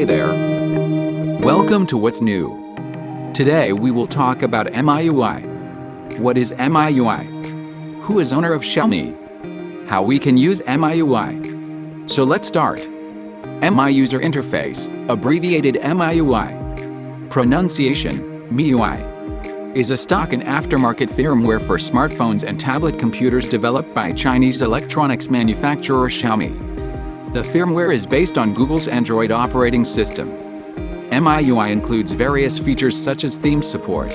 Hey there. Welcome to What's New. Today we will talk about MIUI. What is MIUI? Who is owner of Xiaomi? How we can use MIUI. So let's start. MI User Interface, abbreviated MIUI. Pronunciation, MIUI, is a stock and aftermarket firmware for smartphones and tablet computers developed by Chinese electronics manufacturer Xiaomi. The firmware is based on Google's Android operating system. MIUI includes various features such as theme support.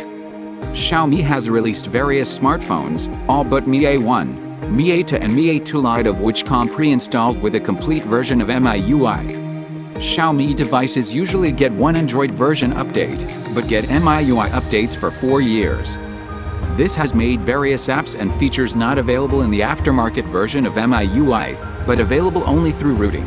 Xiaomi has released various smartphones, all but Mi A1, Mi A2 and Mi A2 Lite, of which come pre-installed with a complete version of MIUI. Xiaomi devices usually get one Android version update, but get MIUI updates for 4 years. This has made various apps and features not available in the aftermarket version of MIUI, but available only through routing.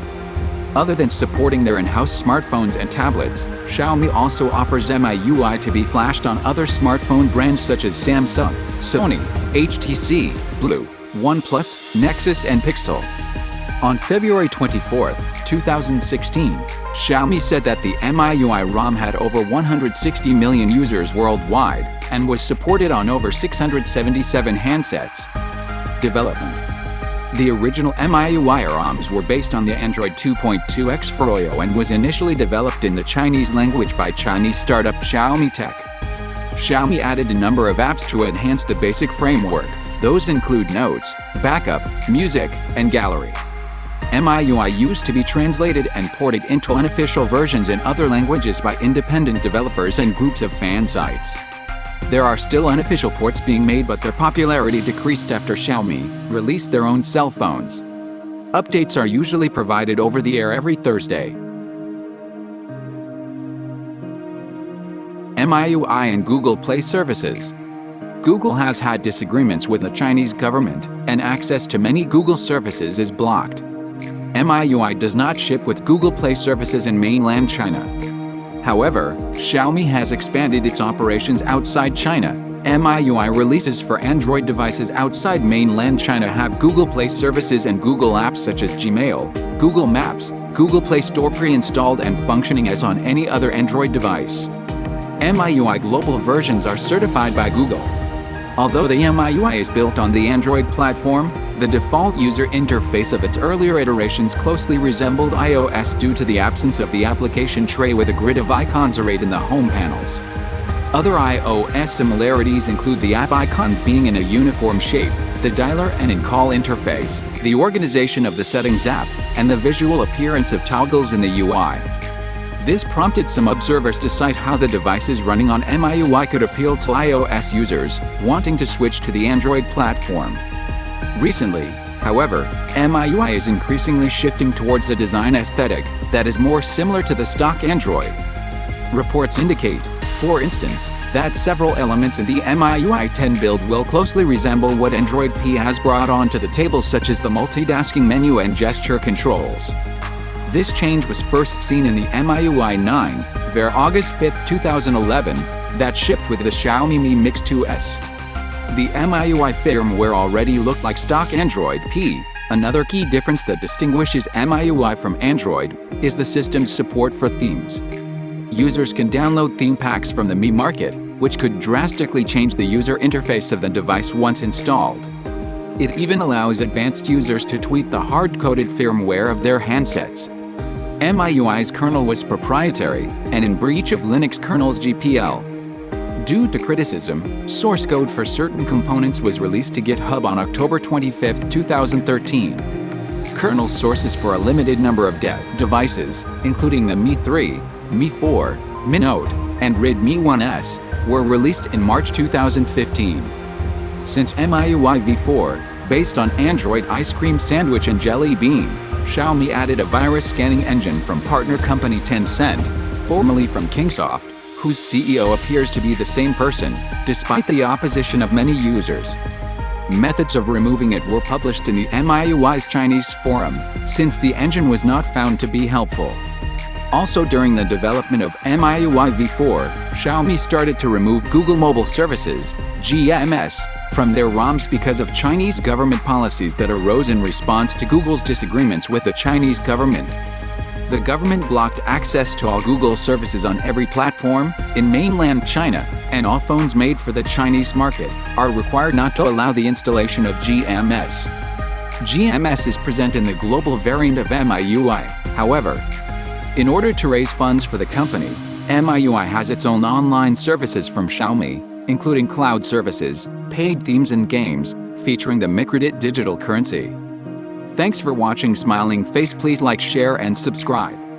Other than supporting their in-house smartphones and tablets, Xiaomi also offers MIUI to be flashed on other smartphone brands such as Samsung, Sony, HTC, Blue, OnePlus, Nexus and Pixel. On February 24, 2016, Xiaomi said that the MIUI ROM had over 160 million users worldwide and was supported on over 677 handsets. Development. The original MIUI ROMs were based on the Android 2.2X Froyo and was initially developed in the Chinese language by Chinese startup Xiaomi Tech. Xiaomi added a number of apps to enhance the basic framework. Those include Notes, Backup, Music, and Gallery. MIUI used to be translated and ported into unofficial versions in other languages by independent developers and groups of fan sites. There are still unofficial ports being made, but their popularity decreased after Xiaomi released their own cell phones. Updates are usually provided over the air every Thursday. MIUI and Google Play services. Google has had disagreements with the Chinese government, and access to many Google services is blocked. MIUI does not ship with Google Play services in mainland China. However, Xiaomi has expanded its operations outside China. MIUI releases for Android devices outside mainland China have Google Play services and Google apps such as Gmail, Google Maps, Google Play Store pre-installed and functioning as on any other Android device. MIUI global versions are certified by Google. Although the MIUI is built on the Android platform, the default user interface of its earlier iterations closely resembled iOS due to the absence of the application tray with a grid of icons arrayed in the home panels. Other iOS similarities include the app icons being in a uniform shape, the dialer and in-call interface, the organization of the Settings app, and the visual appearance of toggles in the UI. This prompted some observers to cite how the devices running on MIUI could appeal to iOS users wanting to switch to the Android platform. Recently, however, MIUI is increasingly shifting towards a design aesthetic that is more similar to the stock Android. Reports indicate, for instance, that several elements in the MIUI 10 build will closely resemble what Android P has brought onto the table, such as the multitasking menu and gesture controls. This change was first seen in the MIUI 9, Ver August 5, 2011, that shipped with the Xiaomi Mi Mix 2S. The MIUI firmware already looked like stock Android P. Another key difference that distinguishes MIUI from Android is the system's support for themes. Users can download theme packs from the Mi Market, which could drastically change the user interface of the device once installed. It even allows advanced users to tweak the hard-coded firmware of their handsets. MIUI's kernel was proprietary and in breach of Linux kernel's GPL. Due to criticism, source code for certain components was released to GitHub on October 25, 2013. Kernel sources for a limited number of devices, including the Mi 3, Mi 4, Mi Note, and Redmi 1S, were released in March 2015. Since MIUI v4, based on Android Ice Cream Sandwich and Jelly Bean, Xiaomi added a virus scanning engine from partner company Tencent, formerly from Kingsoft, whose CEO appears to be the same person, despite the opposition of many users. Methods of removing it were published in the MIUI's Chinese forum, since the engine was not found to be helpful. Also during the development of MIUI v4, Xiaomi started to remove Google Mobile Services, GMS, from their ROMs because of Chinese government policies that arose in response to Google's disagreements with the Chinese government. The government blocked access to all Google services on every platform in mainland China, and all phones made for the Chinese market are required not to allow the installation of GMS. GMS is present in the global variant of MIUI, however. In order to raise funds for the company, MIUI has its own online services from Xiaomi, including cloud services, paid themes and games, featuring the microdit digital currency. Thanks for watching Smiling Face. Please like, share and subscribe.